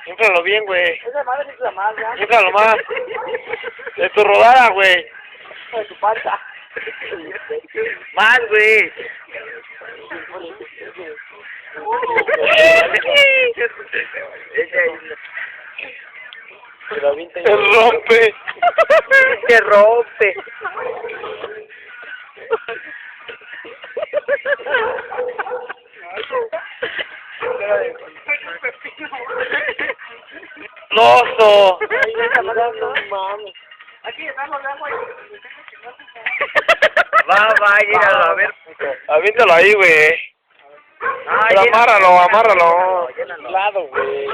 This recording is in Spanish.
Inflalo bien, güey. Esa madre es la más, ¿ya? Inflalo más. De tu rodada, güey. De tu panza. Más, güey. Se rompe. Se rompe. ¡Loso! No mames. Aquí está los agua. Va, llénalo, a ver, puto. Aviéntalo ahí, güey. Ah, Pero amárralo, amárralo. Lado, güey.